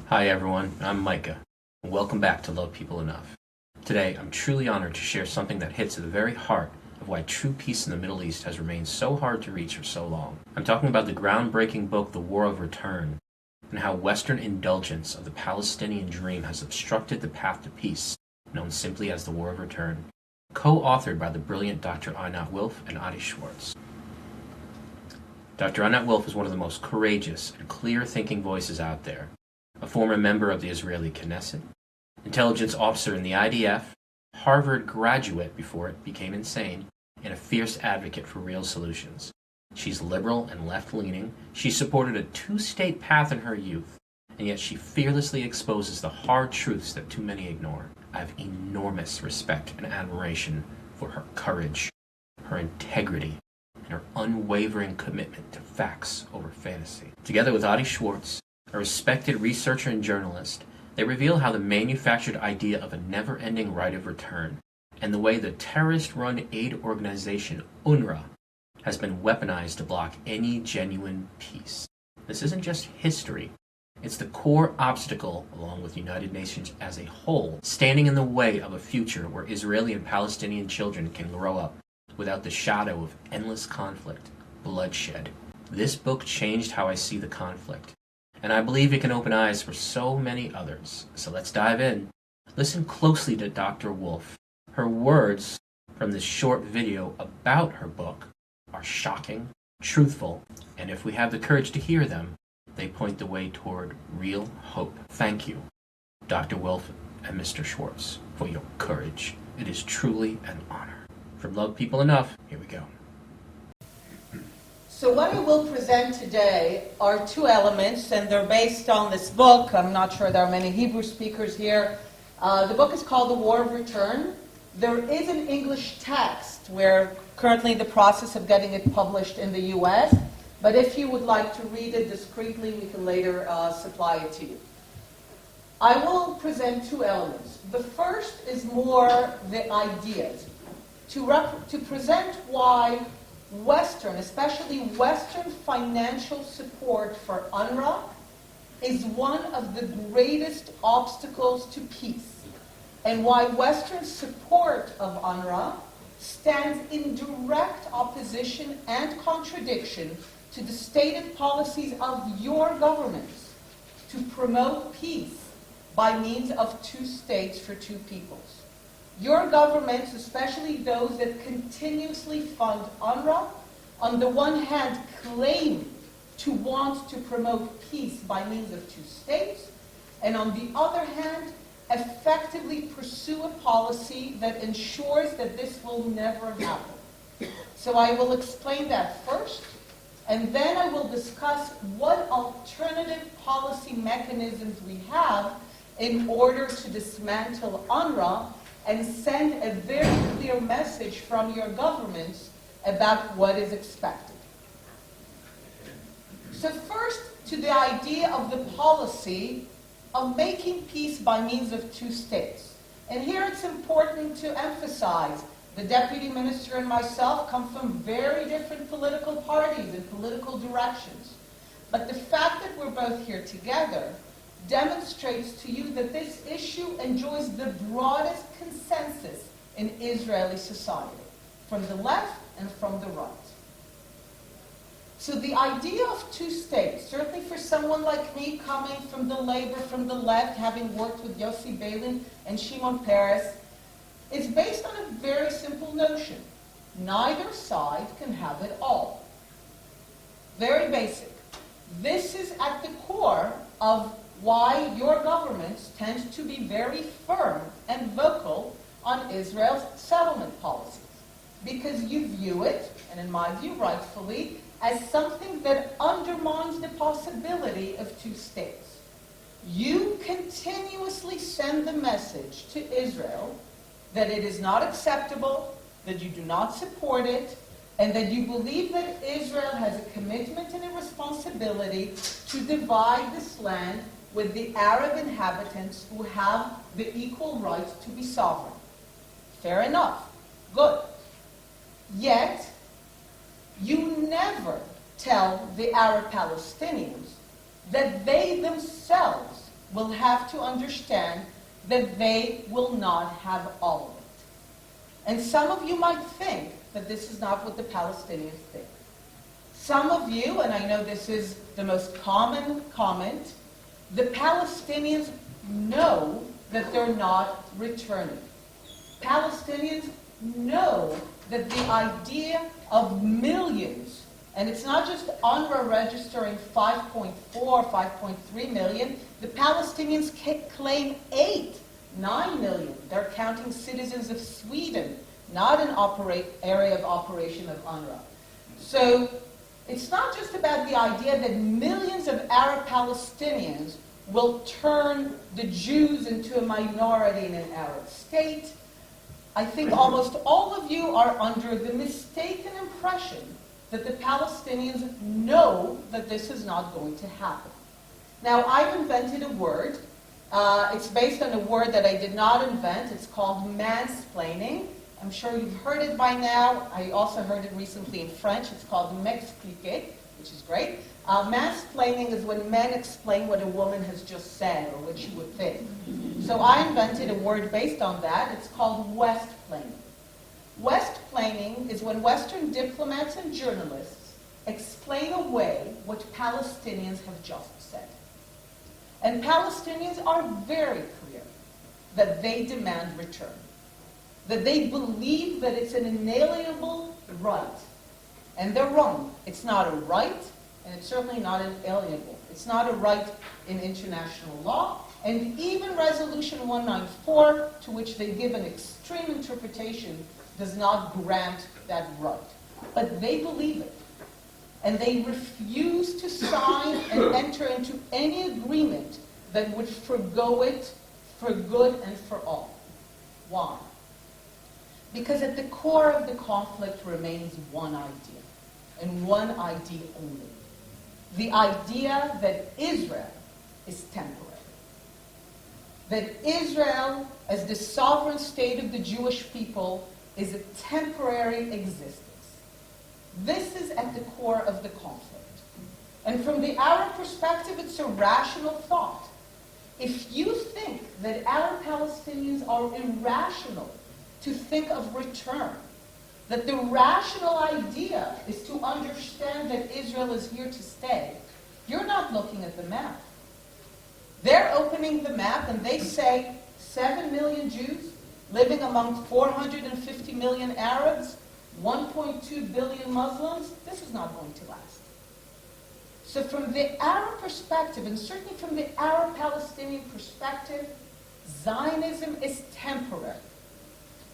Hi everyone, I'm Micah, and welcome back to Love People Enough. Today, I'm truly honored to share something that hits at the very heart of why true peace in the Middle East has remained so hard to reach for so long. I'm talking about the groundbreaking book, The War of Return, and how Western Indulgence of the Palestinian dream has obstructed the path to peace, known simply as The War of Return, co-authored by the brilliant Dr. Einat Wilf and Adi Schwartz. Dr. Einat Wilf is one of the most courageous and clear-thinking voices out there, a former member of the Israeli Knesset, intelligence officer in the IDF, Harvard graduate before it became insane, and a fierce advocate for real solutions. She's liberal and left-leaning. She supported a two-state path in her youth, and yet she fearlessly exposes the hard truths that too many ignore. I have enormous respect and admiration for her courage, her integrity, and her unwavering commitment to facts over fantasy. Together with Adi Schwartz, a respected researcher and journalist, they reveal how the manufactured idea of a never-ending right of return and the way the terrorist-run aid organization UNRWA has been weaponized to block any genuine peace. This isn't just history. It's the core obstacle, along with the United Nations as a whole, standing in the way of a future where Israeli and Palestinian children can grow up without the shadow of endless conflict, bloodshed. This book changed how I see the conflict, and I believe it can open eyes for so many others. So let's dive in. Listen closely to Dr. Wilf. Her words from this short video about her book are shocking, truthful, and if we have the courage to hear them, they point the way toward real hope. Thank you, Dr. Wilf and Mr. Schwartz, for your courage. It is truly an honor. From Love People Enough, here we go. So what I will present today are two elements, and they're based on this book. I'm not sure there are many Hebrew speakers here. The book is called The War of Return. There is an English text. We're currently in the process of getting it published in the US, but if you would like to read it discreetly, we can later supply it to you. I will present two elements. The first is more the ideas, to present why Western, especially Western financial support for UNRWA is one of the greatest obstacles to peace, and why Western support of UNRWA stands in direct opposition and contradiction to the stated policies of your governments to promote peace by means of two states for two peoples. Your governments, especially those that continuously fund UNRWA, on the one hand claim to want to promote peace by means of two states, and on the other hand effectively pursue a policy that ensures that this will never happen. So I will explain that first, and then I will discuss what alternative policy mechanisms we have in order to dismantle UNRWA and send a very clear message from your governments about what is expected. So first, to the idea of the policy of making peace by means of two states. And here it's important to emphasize the Deputy Minister and myself come from very different political parties and political directions. But the fact that we're both here together demonstrates to you that this issue enjoys the broadest consensus in Israeli society, from the left and from the right. So the idea of two states, certainly for someone like me coming from the labor, from the left, having worked with Yossi Beilin and Shimon Peres, is based on a very simple notion. Neither side can have it all. Very basic. This is at the core of why your governments tend to be very firm and vocal on Israel's settlement policies. Because you view it, and in my view rightfully, as something that undermines the possibility of two states. You continuously send the message to Israel that it is not acceptable, that you do not support it, and that you believe that Israel has a commitment and a responsibility to divide this land with the Arab inhabitants who have the equal right to be sovereign. Fair enough. Good. Yet, you never tell the Arab Palestinians that they themselves will have to understand that they will not have all of it. And some of you might think that this is not what the Palestinians think. Some of you, and I know this is the most common comment, the Palestinians know that they're not returning. Palestinians know that the idea of millions, and it's not just UNRWA registering 5.4, 5.3 million, the Palestinians claim 9 million. They're counting citizens of Sweden, not an area of operation of UNRWA. So it's not just about the idea that millions of Arab Palestinians will turn the Jews into a minority in an Arab state. I think almost all of you are under the mistaken impression that the Palestinians know that this is not going to happen. Now, I've invented a word. It's based on a word that I did not invent. It's called mansplaining. I'm sure you've heard it by now. I also heard it recently in French. It's called m'expliquer, which is great. Mansplaining is when men explain what a woman has just said or what she would think. So I invented a word based on that. It's called westplaining. Westplaining is when Western diplomats and journalists explain away what Palestinians have just said. And Palestinians are very clear that they demand return, that they believe that it's an inalienable right. And they're wrong. It's not a right, and it's certainly not inalienable. It's not a right in international law, and even Resolution 194, to which they give an extreme interpretation, does not grant that right. But they believe it. And they refuse to sign and enter into any agreement that would forgo it for good and for all. Why? Because at the core of the conflict remains one idea, and one idea only. The idea that Israel is temporary. That Israel, as the sovereign state of the Jewish people, is a temporary existence. This is at the core of the conflict. And from the Arab perspective, it's a rational thought. If you think that Arab Palestinians are irrational to think of return, that the rational idea is to understand that Israel is here to stay, you're not looking at the map. They're opening the map and they say 7 million Jews living among 450 million Arabs, 1.2 billion Muslims. This is not going to last. So from the Arab perspective, and certainly from the Arab-Palestinian perspective, Zionism is temporary.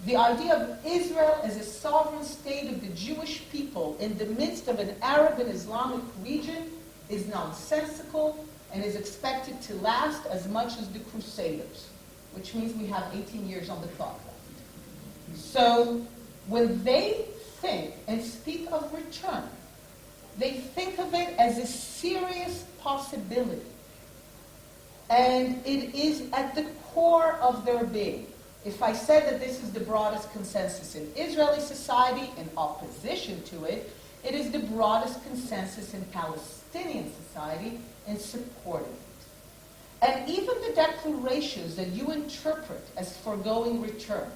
The idea of Israel as a sovereign state of the Jewish people in the midst of an Arab and Islamic region is nonsensical and is expected to last as much as the Crusaders, which means we have 18 years on the clock left. So when they think and speak of return, they think of it as a serious possibility. And it is at the core of their being. If I said that this is the broadest consensus in Israeli society, in opposition to it, it is the broadest consensus in Palestinian society in supporting it. And even the declarations that you interpret as foregoing return,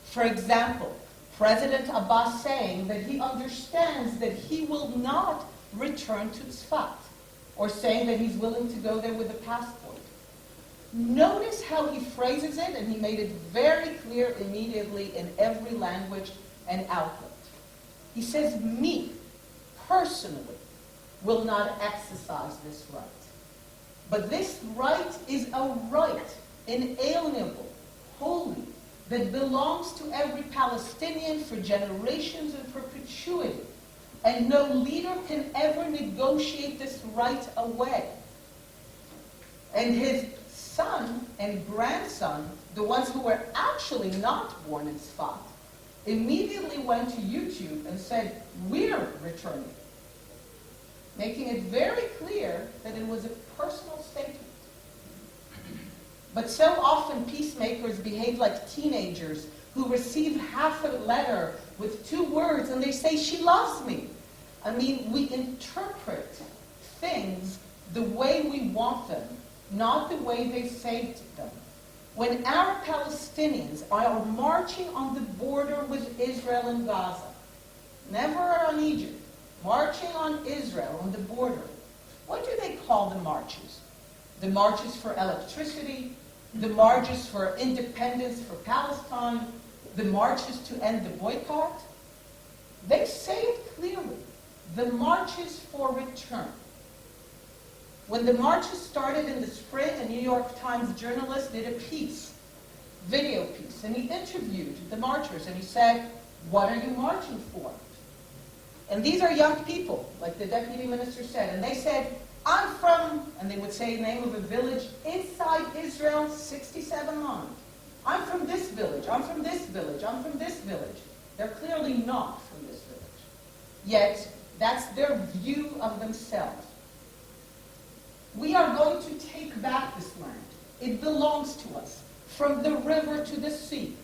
for example, President Abbas saying that he understands that he will not return to Tzfat, or saying that he's willing to go there with a passport. Notice how he phrases it, and he made it very clear immediately in every language and outlet. He says, me, personally, will not exercise this right. But this right is a right, inalienable, holy, that belongs to every Palestinian for generations in perpetuity. And no leader can ever negotiate this right away. And his son and grandson, the ones who were actually not born in Tzfat, immediately went to YouTube and said, we're returning. Making it very clear that it was a personal statement. But so often peacemakers behave like teenagers who receive half a letter with 2 words and they say, she loves me. I mean, we interpret things the way we want them. not the way they saved them. When Arab Palestinians are marching on the border with Israel and Gaza, never on Egypt, marching on Israel on the border, what do they call the marches? The marches for electricity, the marches for independence for Palestine, the marches to end the boycott? They say it clearly, the marches for return. When the marches started in the spring, a New York Times journalist did a piece, video piece, and he interviewed the marchers, and he said, what are you marching for? And these are young people, like the deputy minister said, and they said, I'm from, and they would say the name of a village inside Israel, 67 miles. I'm from this village, I'm from this village, I'm from this village. They're clearly not from this village. Yet, that's their view of themselves. We are going to take back this land. It belongs to us. From the river to the sea,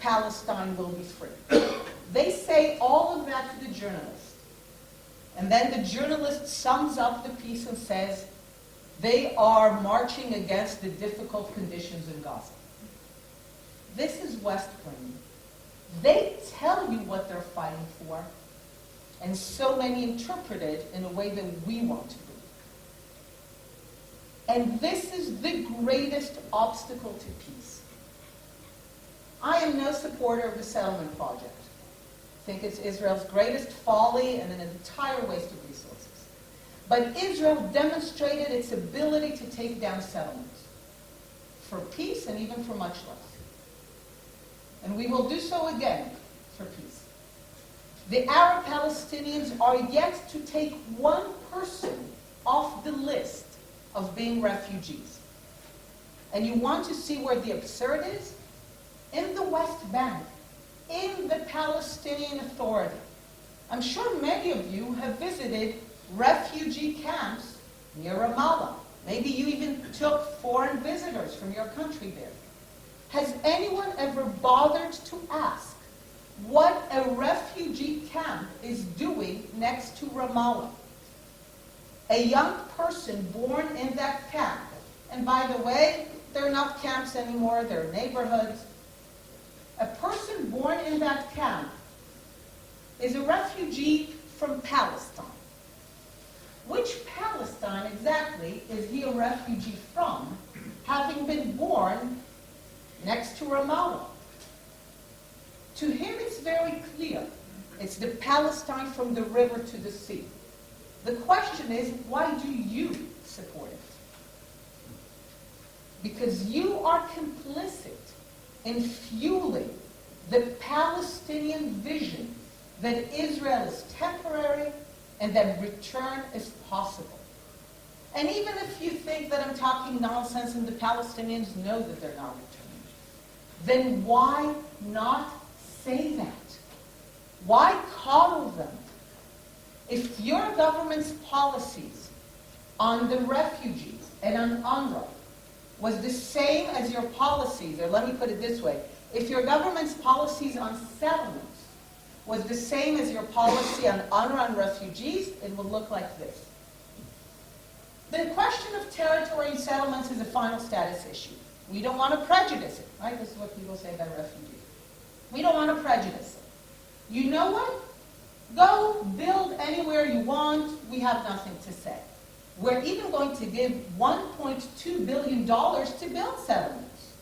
Palestine will be free. They say all of that to the journalist. And then the journalist sums up the piece and says, they are marching against the difficult conditions in Gaza. This is West Wing. They tell you what they're fighting for, and so many interpret it in a way that we want to believe. And this is the greatest obstacle to peace. I am no supporter of the settlement project. I think it's Israel's greatest folly and an entire waste of resources. But Israel demonstrated its ability to take down settlements for peace and even for much less. And we will do so again for peace. The Arab Palestinians are yet to take one person off the list of being refugees. And you want to see where the absurd is? In the West Bank, in the Palestinian Authority. I'm sure many of you have visited refugee camps near Ramallah. Maybe you even took foreign visitors from your country there. Has anyone ever bothered to ask what a refugee camp is doing next to Ramallah? A young person born in that camp, and by the way, they're not camps anymore, they're neighborhoods. A person born in that camp is a refugee from Palestine. Which Palestine exactly is he a refugee from, having been born next to Ramallah? To him it's very clear. It's the Palestine from the river to the sea. The question is, why do you support it? Because you are complicit in fueling the Palestinian vision that Israel is temporary and that return is possible. And even if you think that I'm talking nonsense and the Palestinians know that they're not returning, then why not say that? Why coddle them? If your government's policies on the refugees and on UNRWA was the same as your policies, or let me put it this way, if your government's policies on settlements was the same as your policy on UNRWA and refugees, it would look like this. The question of territory and settlements is a final status issue. We don't want to prejudice it, right? This is what people say about refugees. We don't want to prejudice it. You know what? Go build anywhere you want. We have nothing to say. We're even going to give $1.2 billion to build settlements.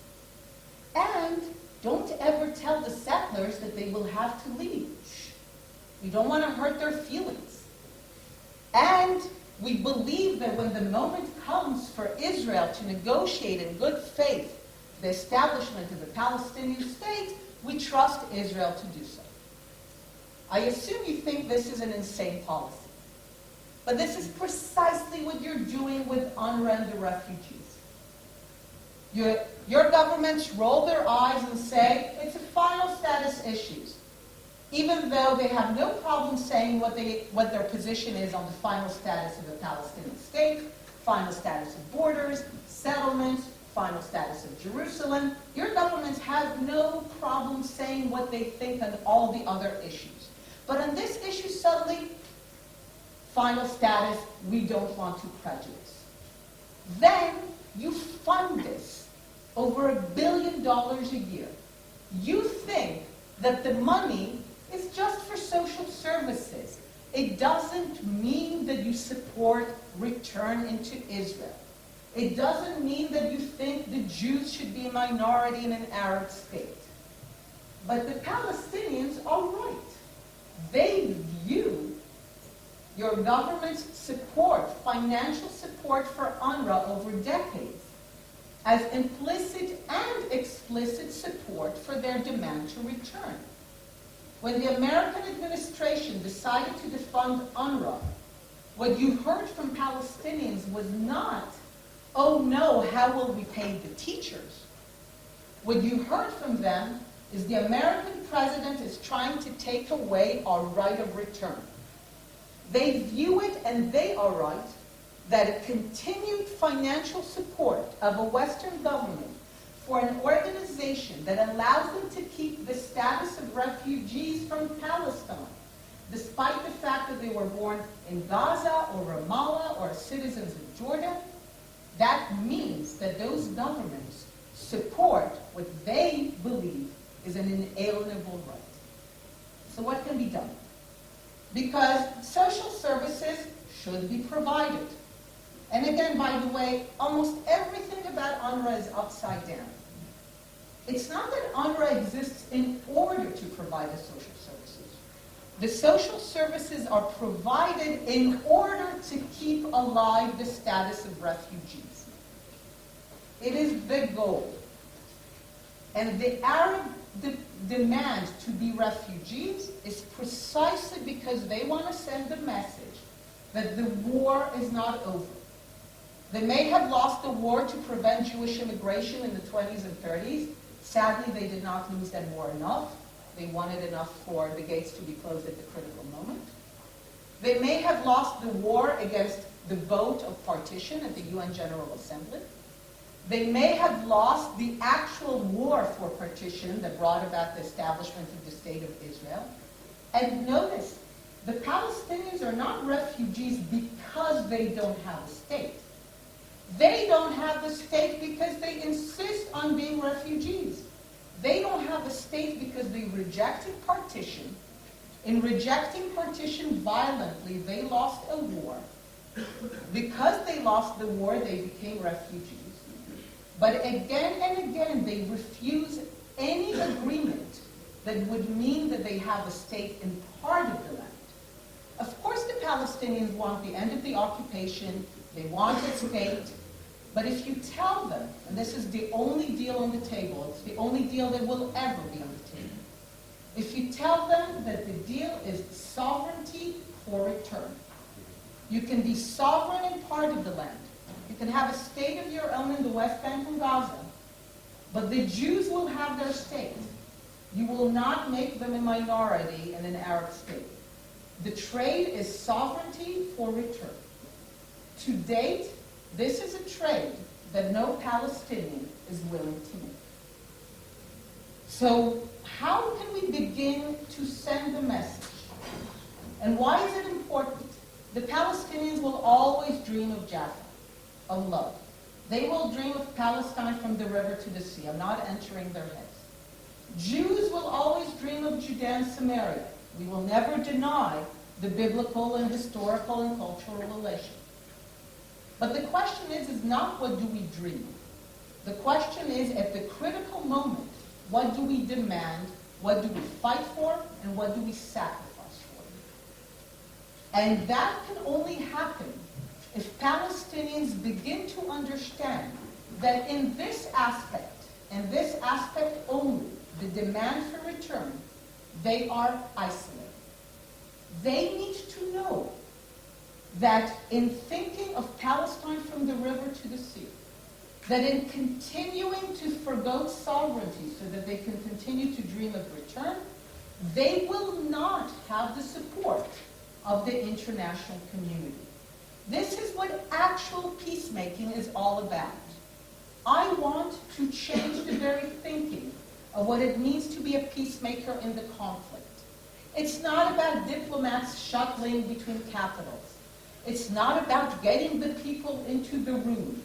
And don't ever tell the settlers that they will have to leave. We don't want to hurt their feelings. And we believe that when the moment comes for Israel to negotiate in good faith the establishment of a Palestinian state, we trust Israel to do so. I assume you think this is an insane policy. But this is precisely what you're doing with UNRWA and the refugees. Your governments roll their eyes and say, it's a final status issues, even though they have no problem saying what their position is on the final status of a Palestinian state, final status of borders, settlements, final status of Jerusalem. Your governments have no problem saying what they think on all the other issues. But on this issue, suddenly, final status, we don't want to prejudice. Then You fund this over $1 billion a year. You think that the money is just for social services. It doesn't mean that you support return into Israel. It doesn't mean that you think the Jews should be a minority in an Arab state. But the Palestinians are right. They view your government's support, financial support for UNRWA over decades, as implicit and explicit support for their demand to return. When the American administration decided to defund UNRWA, what you heard from Palestinians was not, oh no, how will we pay the teachers? What you heard from them is the American president is trying to take away our right of return. They view it, and they are right, that a continued financial support of a Western government for an organization that allows them to keep the status of refugees from Palestine, despite the fact that they were born in Gaza or Ramallah or citizens of Jordan, that means that those governments support what they believe is an inalienable right. So what can be done? Because social services should be provided. And again, by the way, almost everything about UNRWA is upside down. It's not that UNRWA exists in order to provide the social services. The social services are provided in order to keep alive the status of refugees. It is the goal. And the Arab demand to be refugees is precisely because they want to send the message that the war is not over. They may have lost the war to prevent Jewish immigration in the 20s and 30s. Sadly, they did not lose that war enough. They wanted enough for the gates to be closed at the critical moment. They may have lost the war against the vote of partition at the UN General Assembly. They may have lost the actual war for partition that brought about the establishment of the State of Israel. And notice, the Palestinians are not refugees because they don't have a state. They don't have a state because they insist on being refugees. They don't have a state because they rejected partition. In rejecting partition violently, they lost a war. Because they lost the war, they became refugees. But again and again, they refuse any agreement that would mean that they have a stake in part of the land. Of course, the Palestinians want the end of the occupation. They want a state. But if you tell them, and this is the only deal on the table, it's the only deal that will ever be on the table. If you tell them that the deal is sovereignty for return, you can be sovereign in part of the land. You can have a state of your own in the West Bank and Gaza, but the Jews will have their state. You will not make them a minority in an Arab state. The trade is sovereignty for return. To date, this is a trade that no Palestinian is willing to make. So how can we begin to send the message? And why is it important? The Palestinians will always dream of Jaffa, of love. They will dream of Palestine from the river to the sea. I'm not entering their heads. Jews will always dream of Judea and Samaria. We will never deny the biblical and historical and cultural relation. But the question is not what do we dream? The question is, at the critical moment, what do we demand, what do we fight for, and what do we sacrifice for? And that can only happen if Palestinians begin to understand that in this aspect, and this aspect only, the demand for return, they are isolated. They need to know that in thinking of Palestine from the river to the sea, that in continuing to forgo sovereignty so that they can continue to dream of return, they will not have the support of the international community. This is what actual peacemaking is all about. I want to change the very thinking of what it means to be a peacemaker in the conflict. It's not about diplomats shuttling between capitals. It's not about getting the people into the room.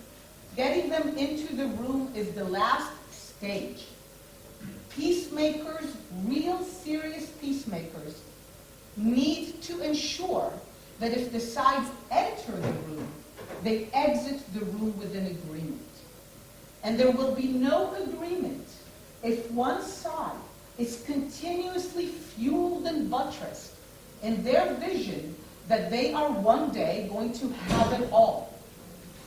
Getting them into the room is the last stage. Peacemakers, real serious peacemakers, need to ensure that if the sides enter the room, they exit the room with an agreement. And there will be no agreement if one side is continuously fueled and buttressed in their vision that they are one day going to have it all,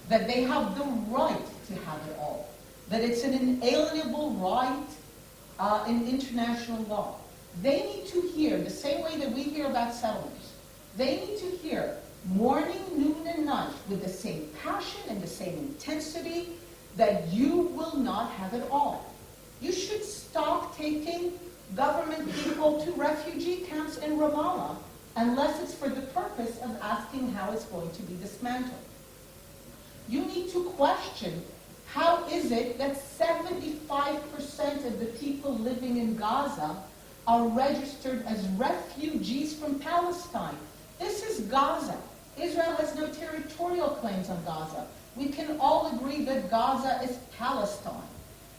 that they have the right to have it all, that it's an inalienable right in international law. They need to hear, the same way that we hear about settlements, they need to hear morning, noon, and night with the same passion and the same intensity that you will not have it all. You should stop taking government people to refugee camps in Ramallah unless it's for the purpose of asking how it's going to be dismantled. You need to question how is it that 75% of the people living in Gaza are registered as refugees from Palestine. This is Gaza. Israel has no territorial claims on Gaza. We can all agree that Gaza is Palestine.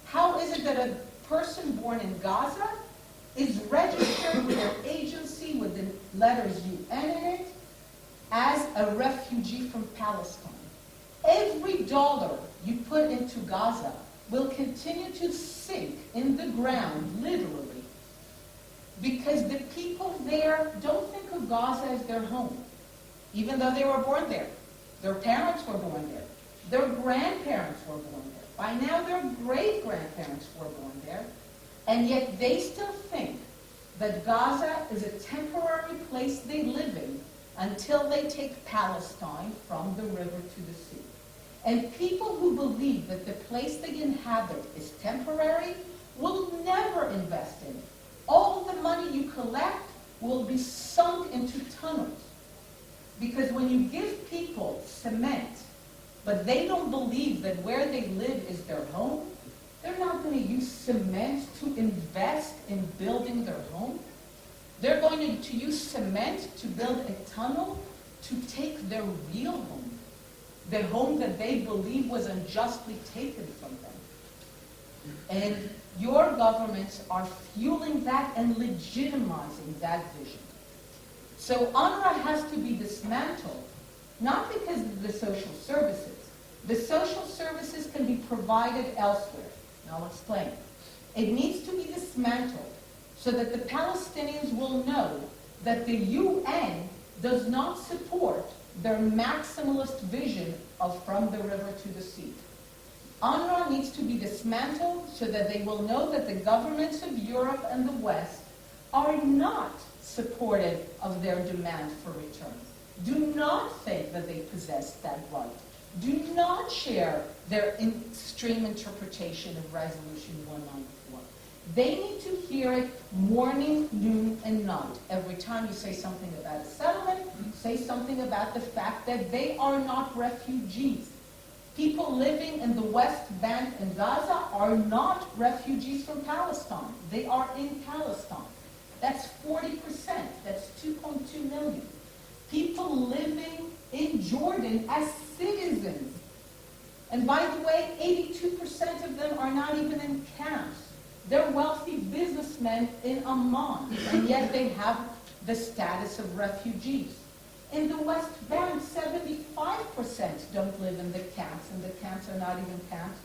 How is it that a person born in Gaza is registered with their agency with the letters UN in it as a refugee from Palestine? Every dollar you put into Gaza will continue to sink in the ground, literally, because the people there don't think of Gaza as their home, even though they were born there. Their parents were born there. Their grandparents were born there. By now, their great-grandparents were born there. And yet they still think that Gaza is a temporary place they live in until they take Palestine from the river to the sea. And people who believe that the place they inhabit is temporary will never invest in it. All the money you collect will be sunk into tunnels. Because when you give people cement, but they don't believe that where they live is their home, they're not going to use cement to invest in building their home. They're going to use cement to build a tunnel to take their real home, the home that they believe was unjustly taken from them. And your governments are fueling that and legitimizing that vision. So UNRWA has to be dismantled, not because of the social services. The social services can be provided elsewhere. And I'll explain. It needs to be dismantled so that the Palestinians will know that the UN does not support their maximalist vision of from the river to the sea. UNRWA needs to be dismantled so that they will know that the governments of Europe and the West are not supportive of their demand for return. Do not think that they possess that right. Do not share their extreme interpretation of Resolution 194. They need to hear it morning, noon, and night. Every time you say something about a settlement, say something about the fact that they are not refugees. People living in the West Bank and Gaza are not refugees from Palestine. They are in Palestine. That's 40%. That's 2.2 million. People living in Jordan as citizens. And by the way, 82% of them are not even in camps. They're wealthy businessmen in Amman, and yet they have the status of refugees. In the West Bank, 75% don't live in the camps, and the camps are not even camps.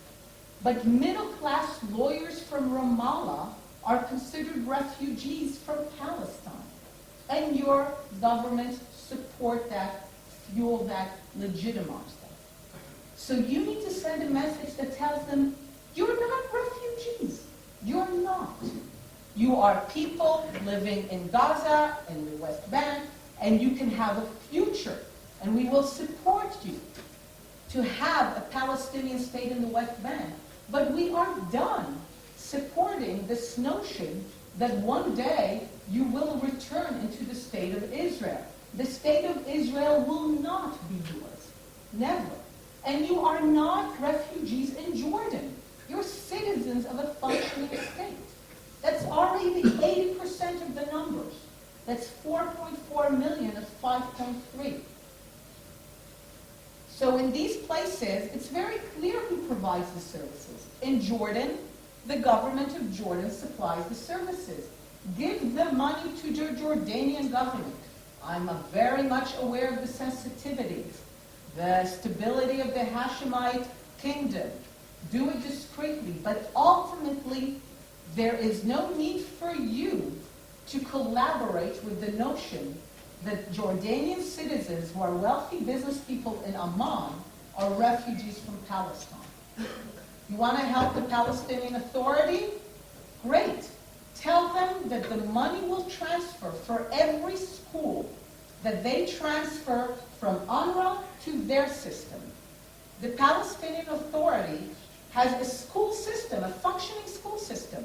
But middle-class lawyers from Ramallah are considered refugees from Palestine. And your governments support that, fuel that, legitimize that. So you need to send a message that tells them, you're not refugees. You're not. You are people living in Gaza, in the West Bank, and you can have a future. And we will support you to have a Palestinian state in the West Bank. But we are done supporting this notion that one day you will return into the state of Israel. The state of Israel will not be yours. Never. And you are not refugees in Jordan. You're citizens of a functioning state. That's already 80% of the numbers. That's 4.4 million of 5.3. So in these places, it's very clear who services. In Jordan, the government of Jordan supplies the services. Give the money to the Jordanian government. I'm very much aware of the sensitivities, the stability of the Hashemite kingdom. Do it discreetly, but ultimately, there is no need for you to collaborate with the notion that Jordanian citizens who are wealthy business people in Amman are refugees from Palestine. You want to help the Palestinian Authority? Great. Tell them that the money will transfer for every school that they transfer from UNRWA to their system. The Palestinian Authority has a school system, a functioning school system.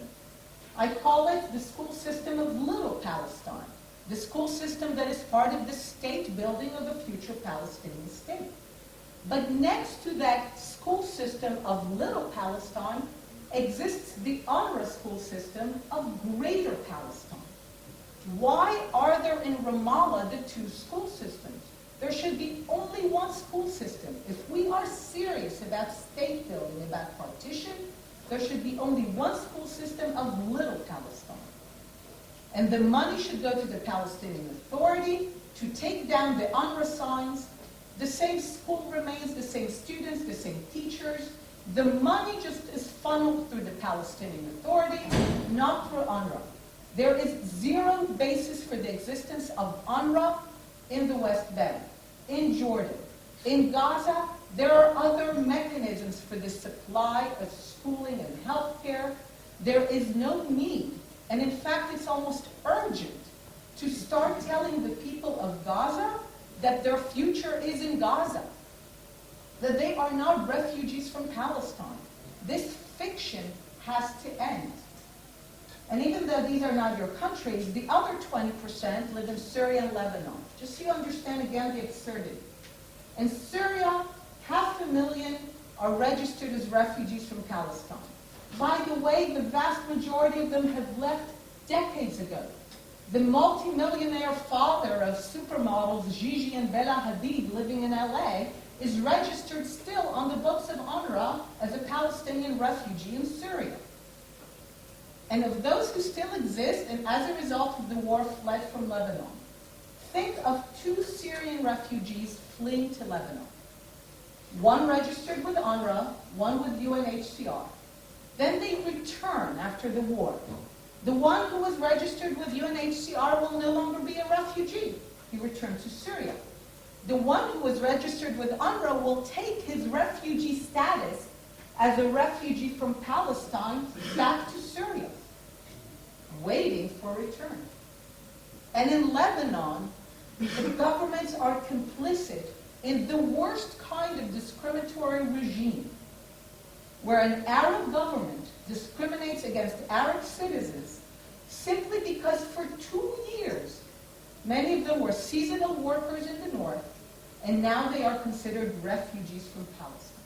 I call it the school system of Little Palestine, the school system that is part of the state building of a future Palestinian state. But next to that school system of Little Palestine exists the UNRWA school system of Greater Palestine. Why are there in Ramallah the two school systems? There should be only one school system. If we are serious about state building, about partition, there should be only one school system of Little Palestine. And the money should go to the Palestinian Authority to take down the UNRWA signs. The same school remains, the same students, the same teachers. The money just is funneled through the Palestinian Authority, not through UNRWA. There is zero basis for the existence of UNRWA in the West Bank, in Jordan. In Gaza, there are other mechanisms for the supply of schooling and healthcare. There is no need, and in fact it's almost urgent, to start telling the people of Gaza that their future is in Gaza, that they are not refugees from Palestine. This fiction has to end. And even though these are not your countries, the other 20% live in Syria and Lebanon. Just so you understand again the absurdity. In Syria, 500,000 are registered as refugees from Palestine. By the way, the vast majority of them have left decades ago. The multi-millionaire father of supermodels Gigi and Bella Hadid living in LA is registered still on the books of UNRWA as a Palestinian refugee in Syria. And of those who still exist, and as a result of the war fled from Lebanon, think of 2 Syrian refugees fleeing to Lebanon. One registered with UNRWA, one with UNHCR. Then they return after the war. The one who was registered with UNHCR will no longer be a refugee. He returned to Syria. The one who was registered with UNRWA will take his refugee status as a refugee from Palestine back to Syria, waiting for return. And in Lebanon, the governments are complicit in the worst kind of discriminatory regime, where an Arab government discriminates against Arab citizens simply because for 2 years, many of them were seasonal workers in the north, and now they are considered refugees from Palestine.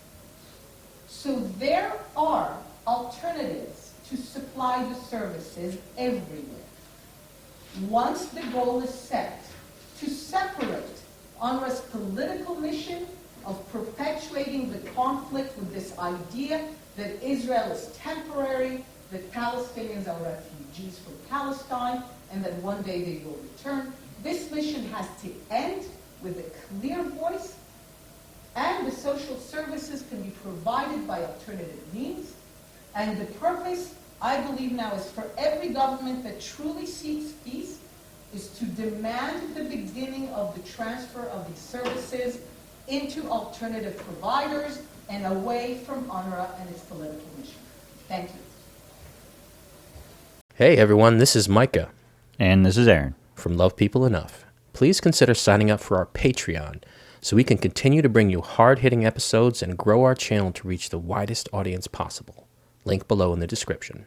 So there are alternatives to supply the services everywhere. Once the goal is set to separate UNRWA's political mission of perpetuating the conflict with this idea that Israel is temporary, that Palestinians are refugees from Palestine, and that one day they will return, this mission has to end with a clear voice, and the social services can be provided by alternative means. And the purpose, I believe now, is for every government that truly seeks peace is to demand the beginning of the transfer of these services into alternative providers and away from UNRWA and its political mission. Thank you. Hey everyone, this is Micah. And this is Aaron. From Love People Enough. Please consider signing up for our Patreon so we can continue to bring you hard-hitting episodes and grow our channel to reach the widest audience possible. Link below in the description.